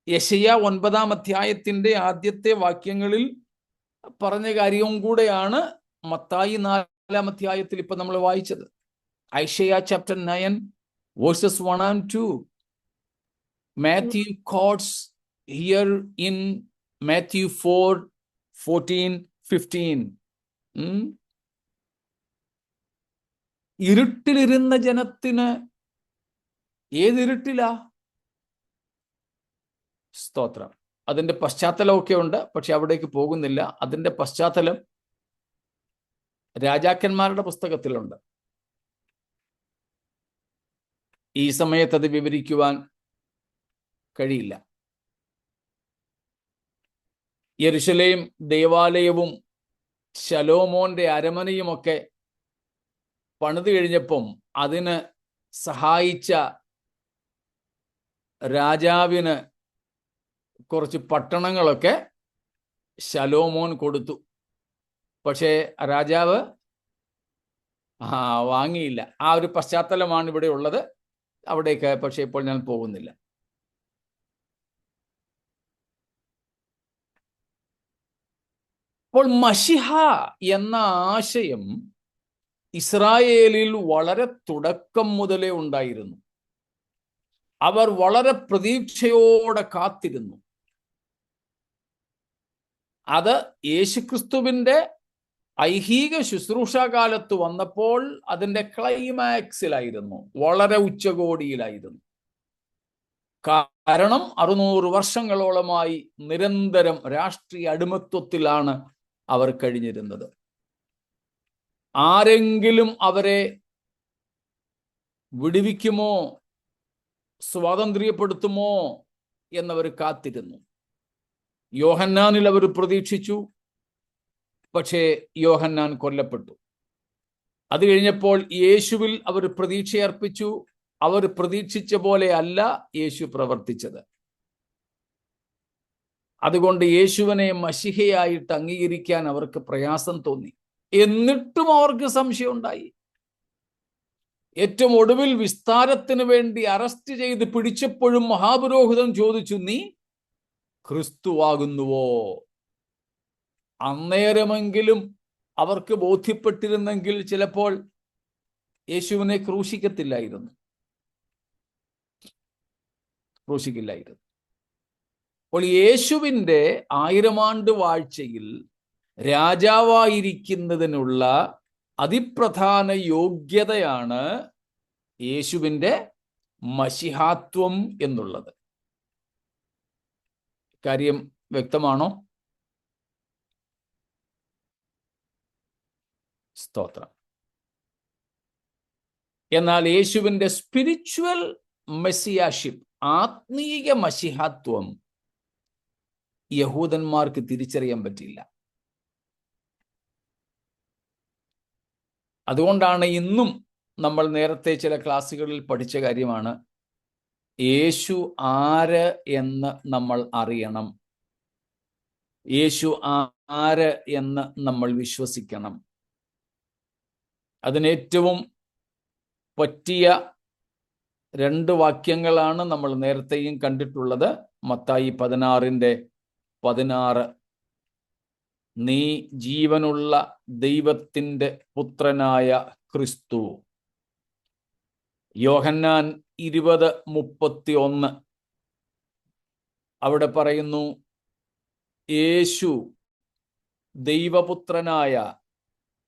യെശയ്യാ 9-ാം അധ്യായത്തിന്റെ ആദ്യത്തെ വാക്യങ്ങളിൽ പറഞ്ഞ കാര്യവും കൂടെയാണ് മത്തായി 4-ാം അധ്യായത്തിൽ ഇപ്പൊ നമ്മൾ വായിച്ചത്. ഐശയ്യാ chapter 9 verses 1 and 2. Matthew quotes here in Matthew 4:14-15. ഇരുട്ടിലിരുന്ന ജനത്തിന് ഏതിരുട്ടിലാ? സ്തോത്രം. അതിന്റെ പശ്ചാത്തലമൊക്കെ ഉണ്ട്, പക്ഷെ അവിടേക്ക് പോകുന്നില്ല. അതിന്റെ പശ്ചാത്തലം രാജാക്കന്മാരുടെ പുസ്തകത്തിലുണ്ട്. ഈ സമയത്ത് അത് വിവരിക്കുവാൻ കഴിയില്ല. യെരുശലേം ദേവാലയവും ശലോമോന്റെ അരമനയുമൊക്കെ പണിത് കഴിഞ്ഞപ്പം അതിന് സഹായിച്ച രാജാവിന് കുറച്ച് പട്ടണങ്ങളൊക്കെ ശലോമോൻ കൊടുത്തു. പക്ഷേ രാജാവ് വാങ്ങിയില്ല. ആ ഒരു പശ്ചാത്തലമാണ് ഇവിടെ ഉള്ളത്. അവിടേക്ക് പക്ഷേ ഇപ്പോൾ ഞാൻ പോകുന്നില്ല. അപ്പോൾ മശിഹ എന്ന ആശയം ഇസ്രായേലിൽ വളരെ തുടക്കം മുതലേ ഉണ്ടായിരുന്നു. അവർ വളരെ പ്രതീക്ഷയോടെ കാത്തിരുന്നു. അത് യേശുക്രിസ്തുവിന്റെ ഐഹിക ശുശ്രൂഷാകാലത്ത് വന്നപ്പോൾ അതിന്റെ ക്ലൈമാക്സിലായിരുന്നു, വളരെ ഉച്ചകോടിയിലായിരുന്നു. കാരണം 600 വർഷങ്ങളോളമായി നിരന്തരം രാഷ്ട്രീയ അടിമത്വത്തിലാണ് അവർ കഴിഞ്ഞിരുന്നത്. ആരെങ്കിലും അവരെ വിടുവിക്കുമോ, സ്വാതന്ത്ര്യപ്പെടുത്തുമോ എന്നവർ കാത്തിരുന്നു. യോഹന്നാനിൽ അവർ പ്രതീക്ഷിച്ചു, പക്ഷേ യോഹന്നാൻ കൊല്ലപ്പെട്ടു. അത് കഴിഞ്ഞപ്പോൾ യേശുവിൽ അവർ പ്രതീക്ഷയർപ്പിച്ചു. അവർ പ്രതീക്ഷിച്ച പോലെ അല്ല യേശു പ്രവർത്തിച്ചത്. അതുകൊണ്ട് യേശുവിനെ മശിഹയായിട്ട് അംഗീകരിക്കാൻ അവർക്ക് പ്രയാസം തോന്നി. എന്നിട്ടും അവർക്ക് സംശയം ഉണ്ടായി. ഏറ്റവും ഒടുവിൽ വിസ്താരത്തിന് വേണ്ടി അറസ്റ്റ് ചെയ്ത് പിടിച്ചപ്പോഴും മഹാപുരോഹിതൻ ചോദിച്ചു, നീ ക്രിസ്തുവാകുന്നുവോ? അന്നേരമെങ്കിലും അവർക്ക് ബോധ്യപ്പെട്ടിരുന്നെങ്കിൽ ചിലപ്പോൾ യേശുവിനെ ക്രൂശിക്കില്ലായിരുന്നു. അപ്പോൾ യേശുവിൻ്റെ 1000 ആണ്ട് വാഴ്ചയിൽ രാജാവായിരിക്കുന്നതിനുള്ള അതിപ്രധാന യോഗ്യതയാണ് യേശുവിൻ്റെ മശിഹാത്വം എന്നുള്ളത്. കാര്യം വ്യക്തമാണോ? സ്തോത്രം. എന്നാൽ യേശുവിൻ്റെ സ്പിരിച്വൽ മെസ്സിയാഷിപ്പ്, ആത്മീയ മശിഹാത്വം യഹൂദന്മാർക്ക് തിരിച്ചറിയാൻ പറ്റില്ല. അതുകൊണ്ടാണ് ഇന്നും നമ്മൾ നേരത്തെ ചില ക്ലാസ്സുകളിൽ പഠിച്ച കാര്യമാണ്, യേശു ആര് എന്ന് നമ്മൾ അറിയണം, യേശു ആര് എന്ന് നമ്മൾ വിശ്വസിക്കണം. അതിനേറ്റവും പറ്റിയ 2 വാക്യങ്ങളാണ് നമ്മൾ നേരത്തെയും കണ്ടിട്ടുള്ളത്. മത്തായി 16:16, നീ ജീവനുള്ള ദൈവത്തിൻ്റെ പുത്രനായ ക്രിസ്തു. യോഹന്നാൻ 20:31 അവിടെ പറയുന്നു, യേശു ദൈവപുത്രനായ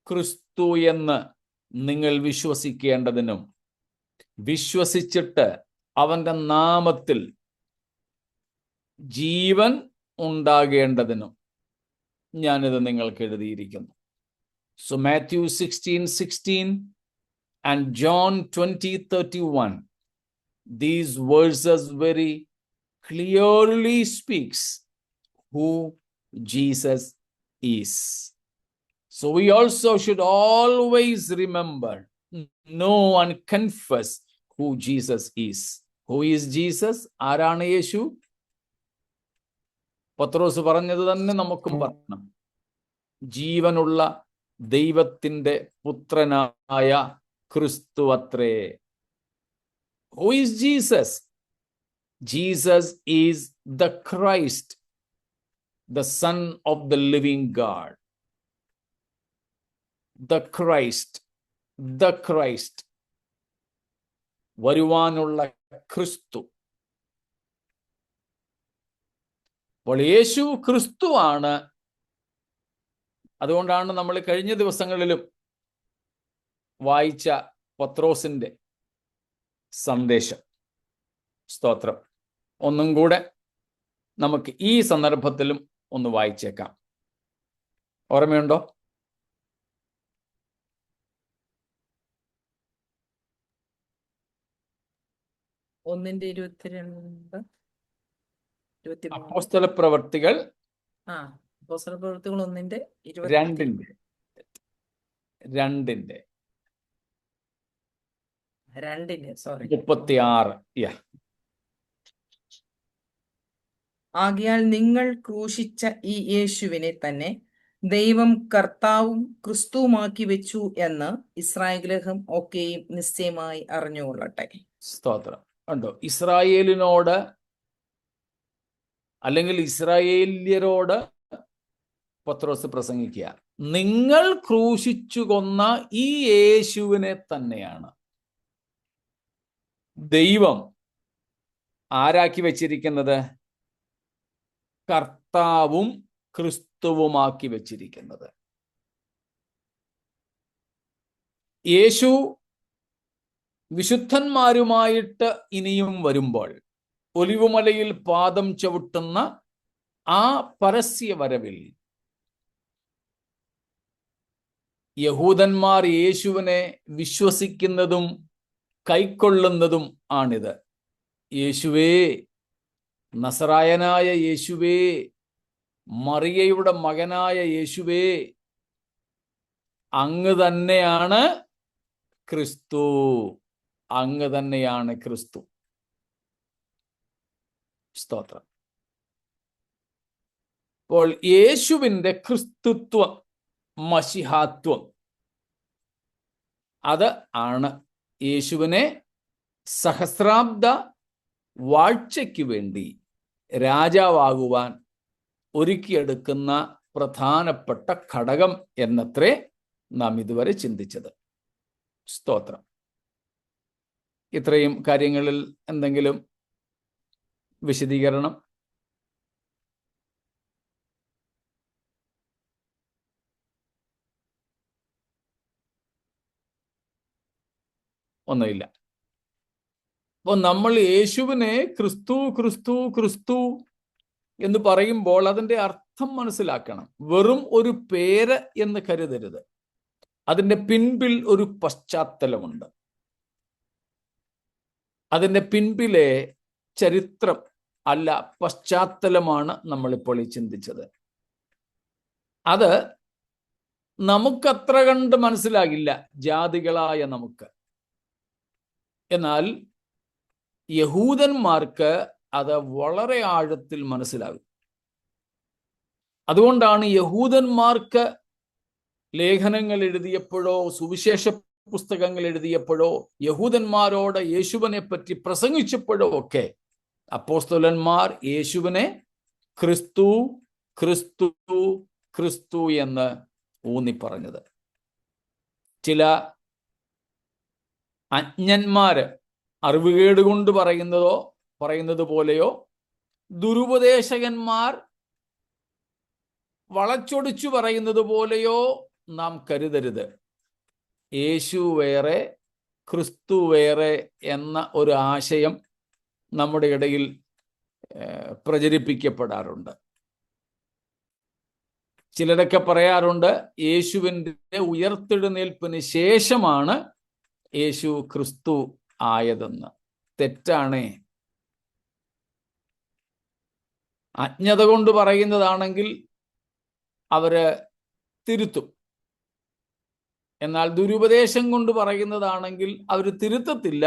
ക്രിസ്തു എന്ന് നിങ്ങൾ വിശ്വസിക്കേണ്ടതിനും വിശ്വസിച്ചിട്ട് അവൻ്റെ നാമത്തിൽ ജീവൻ ഉണ്ടാകേണ്ടതിനും ഞാനിത് നിങ്ങൾക്ക് എഴുതിയിരിക്കുന്നു. So Matthew 16:16 and John 20:31, these verses very clearly speaks who Jesus is. So we also should always remember, know and confess who Jesus is. Who is Jesus? ആരാണ് യേശു? പത്രോസ് പറഞ്ഞത് തന്നെ നമുക്കും പറയണം. ജീവനുള്ള ദൈവത്തിൻ്റെ പുത്രനായ ക്രിസ്തു അത്രേ. Who is Jesus? Jesus is the Christ, the Son of the living God. The Christ, വരുവാനുള്ള ക്രിസ്തു. അപ്പോൾ യേശു ക്രിസ്തുവാണ്. അതുകൊണ്ടാണ് നമ്മൾ കഴിഞ്ഞ ദിവസങ്ങളിലും വായിച്ച പത്രോസിന്റെ സന്ദേശം. സ്തോത്രം. ഒന്നും കൂടെ നമുക്ക് ഈ സന്ദർഭത്തിലും ഒന്ന് വായിച്ചേക്കാം. ഓർമ്മയുണ്ടോ? ഒന്നിന്റെ 22, 23. അപ്പോസ്തല പ്രവർത്തികൾ അപ്പോസ്തല പ്രവൃത്തികൾ 1-ന്റെ 2-ന്റെ സോറി 36. ആകയാൽ നിങ്ങൾ ക്രൂശിച്ച ഈ യേശുവിനെ തന്നെ ദൈവം കർത്താവും ക്രിസ്തുവുമാക്കി വെച്ചു എന്ന് ഇസ്രായേൽ ഗൃഹം ഒക്കെയും നിശ്ചയമായി അറിഞ്ഞുകൊള്ളട്ടെ. സ്തോത്രം. ഉണ്ടോ? ഇസ്രായേലിനോട് അല്ലെങ്കിൽ ഇസ്രായേല്യരോട് പത്രോസ് പ്രസംഗിക്കുക, നിങ്ങൾ ക്രൂശിച്ചു കൊന്ന ഈ യേശുവിനെ തന്നെയാണ് ദൈവം ആരാക്കി വെച്ചിരിക്കുന്നത്? കർത്താവും ക്രിസ്തുവുമാക്കി വെച്ചിരിക്കുന്നത്. യേശു വിശുദ്ധന്മാരുമായിട്ട് ഇനിയും വരുമ്പോൾ ഒലിവുമലയിൽ പാദം ചവിട്ടുന്ന ആ പരസ്യ വരവിൽ യഹൂദന്മാർ യേശുവിനെ വിശ്വസിക്കുന്നതും കൈക്കൊള്ളുന്നതും ആണിത്. യേശുവേ, നസറായനായ യേശുവേ, മറിയയുടെ മകനായ യേശുവേ, അങ്ങ് തന്നെയാണ് ക്രിസ്തു, അങ്ങ് തന്നെയാണ് ക്രിസ്തു. സ്തോത്രം. അപ്പോൾ യേശുവിൻ്റെ ക്രിസ്തുത്വം, മശിഹാത്വം, അത് ആണ് യേശുവിനെ സഹസ്രാബ്ദ വാഴ്ചയ്ക്ക് വേണ്ടി രാജാവാകുവാൻ ഒരുക്കിയെടുക്കുന്ന പ്രധാനപ്പെട്ട ഘടകം എന്നത്രേ നാം ഇതുവരെ ചിന്തിച്ചത്. സ്തോത്രം. ഇത്രയും കാര്യങ്ങളിൽ എന്തെങ്കിലും വിശദീകരണം? ഒന്നുമില്ല. അപ്പോൾ നമ്മൾ യേശുവിനെ ക്രിസ്തു ക്രിസ്തു ക്രിസ്തു എന്ന് പറയുമ്പോൾ അതിൻ്റെ അർത്ഥം മനസ്സിലാക്കണം. വെറും ഒരു പേര് എന്ന് കരുതരുത്. അതിൻ്റെ പിൻപിൽ ഒരു പശ്ചാത്തലമുണ്ട്. അതിൻ്റെ പിൻപിലെ ചരിത്രം അല്ല, പശ്ചാത്തലമാണ് നമ്മളിപ്പോൾ ഈ ചിന്തിച്ചത്. അത് നമുക്കത്ര കണ്ട് മനസ്സിലാകില്ല, ജാതികളായ നമുക്ക്. എന്നാൽ യഹൂദന്മാർക്ക് അത് വളരെ ആഴത്തിൽ മനസ്സിലാകും. അതുകൊണ്ടാണ് യഹൂദന്മാർക്ക് ലേഖനങ്ങൾ എഴുതിയപ്പോഴോ സുവിശേഷ പുസ്തകങ്ങൾ എഴുതിയപ്പോഴോ യഹൂദന്മാരോട് യേശുവിനെ പറ്റി പ്രസംഗിച്ചപ്പോഴോ ഒക്കെ അപ്പോസ്തലന്മാർ യേശുവിനെ ക്രിസ്തു ക്രിസ്തു ക്രിസ്തു എന്ന് ഊന്നിപ്പറഞ്ഞത്. ചില അജ്ഞന്മാര് അറിവുകേട് കൊണ്ട് പറയുന്നത് പോലെയോ ദുരുപദേശകന്മാർ വളച്ചൊടിച്ചു പറയുന്നത് പോലെയോ നാം കരുതരുത്. യേശു വേറെ ക്രിസ്തു വേറെ എന്ന ഒരു ആശയം നമ്മുടെ ഇടയിൽ പ്രചരിപ്പിക്കപ്പെടാറുണ്ട്. ചിലരൊക്കെ പറയാറുണ്ട് യേശുവിൻ്റെ ഉയർത്തെഴുന്നേൽപ്പിന് ശേഷമാണ് യേശു ക്രിസ്തു ആയതെന്ന്. തെറ്റാണേ. അജ്ഞത കൊണ്ട് പറയുന്നതാണെങ്കിൽ അവര് തിരുത്തും. എന്നാൽ ദുരുപദേശം കൊണ്ട് പറയുന്നതാണെങ്കിൽ അവർ തിരുത്തത്തില്ല,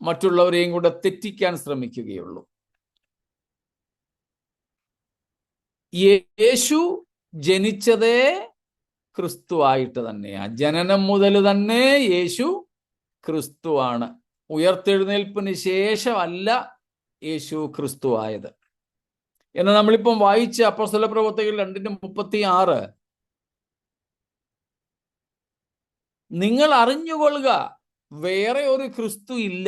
മറ്റുള്ളവരെയും കൂടെ തെറ്റിക്കാൻ ശ്രമിക്കുകയുള്ളൂ. യേശു ജനിച്ചതേ ക്രിസ്തു ആയിട്ട് തന്നെയാണ്. ജനനം മുതൽ തന്നെ യേശു ക്രിസ്തുവാണ്. ഉയർത്തെഴുന്നേൽപ്പിന് ശേഷമല്ല യേശു ക്രിസ്തു ആയത്. എന്നാൽ നമ്മളിപ്പം വായിച്ച അപ്പോസ്തല പ്രവർത്തികൾ 2:36 നിങ്ങൾ അറിഞ്ഞുകൊള്ളുക, വേറെ ഒരു ക്രിസ്തു ഇല്ല,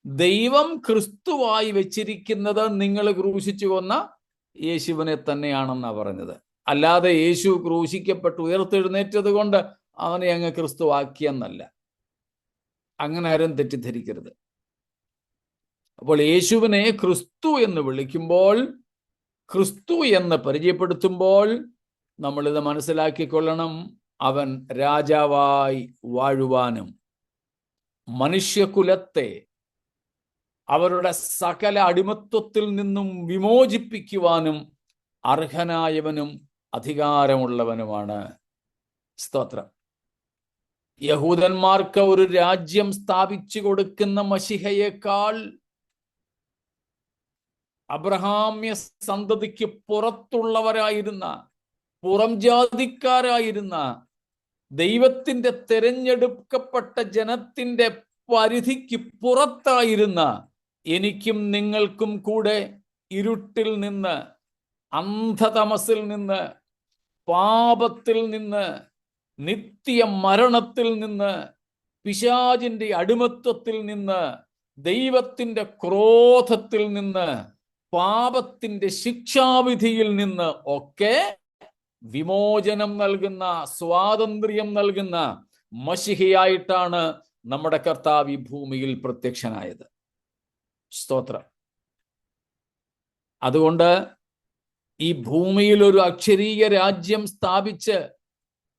ദൈവം ക്രിസ്തുവായി വെച്ചിരിക്കുന്നത് നിങ്ങൾ ക്രൂശിച്ചു കൊന്ന യേശുവിനെ തന്നെയാണെന്നാണ് പറഞ്ഞത്. അല്ലാതെ യേശു ക്രൂശിക്കപ്പെട്ട് ഉയർത്തെഴുന്നേറ്റത് കൊണ്ട് അവനെ അങ്ങ് ക്രിസ്തുവാക്കിയെന്നല്ല. അങ്ങനെ ആരും തെറ്റിദ്ധരിക്കരുത്. അപ്പോൾ യേശുവിനെ ക്രിസ്തു എന്ന് വിളിക്കുമ്പോൾ, ക്രിസ്തു എന്ന് പരിചയപ്പെടുത്തുമ്പോൾ നമ്മളിത് മനസ്സിലാക്കിക്കൊള്ളണം. അവൻ രാജാവായി വാഴുവാനും മനുഷ്യകുലത്തെ അവരുടെ സകല അടിമത്വത്തിൽ നിന്നും വിമോചിപ്പിക്കുവാനും അർഹനായവനും അധികാരമുള്ളവനുമാണ്. സ്തോത്രം. യഹൂദന്മാർക്ക് ഒരു രാജ്യം സ്ഥാപിച്ചു കൊടുക്കുന്ന മശിഹയേക്കാൾ അബ്രഹാമ്യ സന്തതിക്ക് പുറത്തുള്ളവരായിരുന്ന, പുറം ജാതിക്കാരായിരുന്ന, ദൈവത്തിന്റെ തെരഞ്ഞെടുക്കപ്പെട്ട ജനത്തിന്റെ പരിധിക്ക് പുറത്തായിരുന്ന എനിക്കും നിങ്ങൾക്കും കൂടെ ഇരുട്ടിൽ നിന്ന്, അന്ധതമസിൽ നിന്ന്, പാപത്തിൽ നിന്ന്, നിത്യ മരണത്തിൽ നിന്ന്, പിശാചിന്റെ അടിമത്വത്തിൽ നിന്ന്, ദൈവത്തിന്റെ ക്രോധത്തിൽ നിന്ന്, പാപത്തിന്റെ ശിക്ഷാവിധിയിൽ നിന്ന് ഒക്കെ വിമോചനം നൽകുന്ന, സ്വാതന്ത്ര്യം നൽകുന്ന മശിഹയായിട്ടാണ് നമ്മുടെ കർത്താവ് ഈ ഭൂമിയിൽ പ്രത്യക്ഷനായത്. സ്തോത്രം. അതുകൊണ്ട് ഈ ഭൂമിയിൽ ഒരു അക്ഷരീയ രാജ്യം സ്ഥാപിച്ച്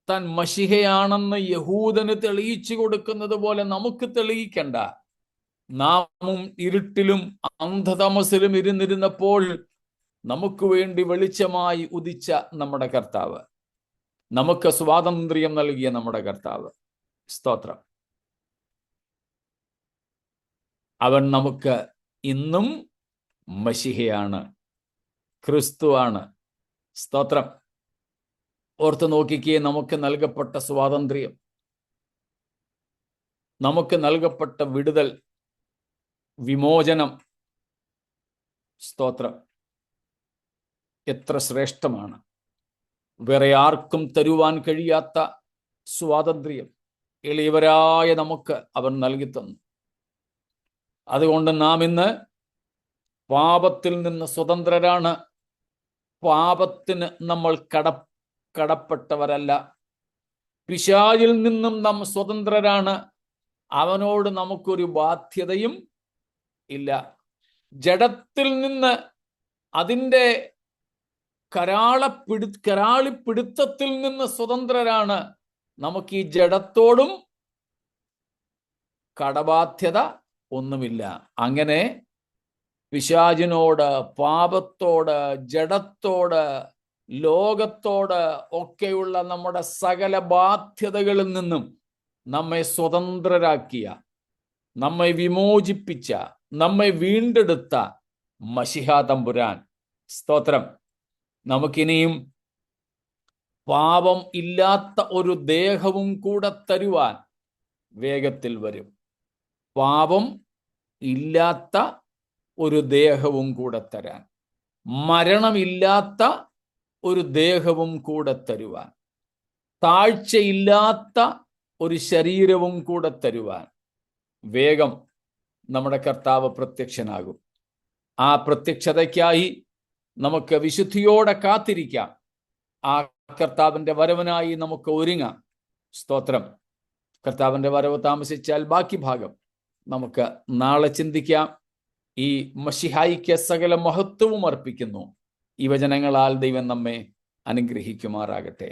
താൻ മശിഹയാണെന്ന് യഹൂദന് തെളിയിച്ചു കൊടുക്കുന്നത് പോലെ നമുക്ക് തെളിയിക്കണ്ട. നാമും ഇരുട്ടിലും അന്ധതമസിലും ഇരുന്നിരുന്നപ്പോൾ നമുക്ക് വേണ്ടി വെളിച്ചമായി ഉദിച്ച നമ്മുടെ കർത്താവ്, നമുക്ക് സ്വാതന്ത്ര്യം നൽകിയ നമ്മുടെ കർത്താവ്, സ്തോത്രം, അവൻ നമുക്ക് ഇന്നും മശിഹയാണ്, ക്രിസ്തുവാണ്. സ്തോത്രം. ഓർത്ത് നോക്കിക്കേ, നമുക്ക് നൽകപ്പെട്ട സ്വാതന്ത്ര്യം, നമുക്ക് നൽകപ്പെട്ട വിടുതൽ, വിമോചനം, സ്തോത്രം, എത്ര ശ്രേഷ്ഠമാണ്. വേറെ ആർക്കും തരുവാൻ കഴിയാത്ത സ്വാതന്ത്ര്യം എളിയവരായ നമുക്ക് അവൻ നൽകി തന്നു. അതുകൊണ്ട് നാം ഇന്ന് പാപത്തിൽ നിന്ന് സ്വതന്ത്രരാണ്. പാപത്തിന് നമ്മൾ കടപ്പെട്ടവരല്ല. പിശാചിൽ നിന്നും നാം സ്വതന്ത്രരാണ്. അവനോട് നമുക്കൊരു ബാധ്യതയും ഇല്ല. ജഡത്തിൽ നിന്ന്, അതിൻ്റെ കരാളിപ്പിടുത്തത്തിൽ നിന്ന് സ്വതന്ത്രരാണ്. നമുക്ക് ഈ ജഡത്തോടും കടബാധ്യത ഒന്നുമില്ല. അങ്ങനെ പിശാചിനോട്, പാപത്തോട്, ജഡത്തോട്, ലോകത്തോട് ഒക്കെയുള്ള നമ്മുടെ സകല ബാധ്യതകളിൽ നിന്നും നമ്മെ സ്വതന്ത്രരാക്കിയ, നമ്മെ വിമോചിപ്പിച്ച, നമ്മെ വീണ്ടെടുത്ത മശിഹാ തമ്പുരാൻ, സ്തോത്രം, നമുക്കിനിയും പാപം ഇല്ലാത്ത ഒരു ദേഹവും കൂടെ തരുവാൻ വേഗത്തിൽ വരും. പാപം ഇല്ലാത്ത ഒരു ദേഹവും കൂടെ തരാൻ, മരണമില്ലാത്ത ഒരു ദേഹവും കൂടെ തരുവാൻ, താഴ്ചയില്ലാത്ത ഒരു ശരീരവും കൂടെ തരുവാൻ വേഗം നമ്മുടെ കർത്താവ് പ്രത്യക്ഷനാകും. ആ പ്രത്യക്ഷതയ്ക്കായി നമുക്ക് വിശുദ്ധിയോടെ കാത്തിരിക്കാം. ആ കർത്താവിൻ്റെ വരവിനായി നമുക്ക് ഒരുങ്ങാം. സ്തോത്രം. കർത്താവിൻ്റെ വരവ് താമസിച്ചാൽ ബാക്കി ഭാഗം നമുക്ക് നാളെ ചിന്തിക്കാം. ഈ മശിഹായിക്ക് സകല മഹത്വവും അർപ്പിക്കുന്നു. ഈ വചനങ്ങളാൽ ദൈവം നമ്മെ അനുഗ്രഹിക്കുമാറാകട്ടെ.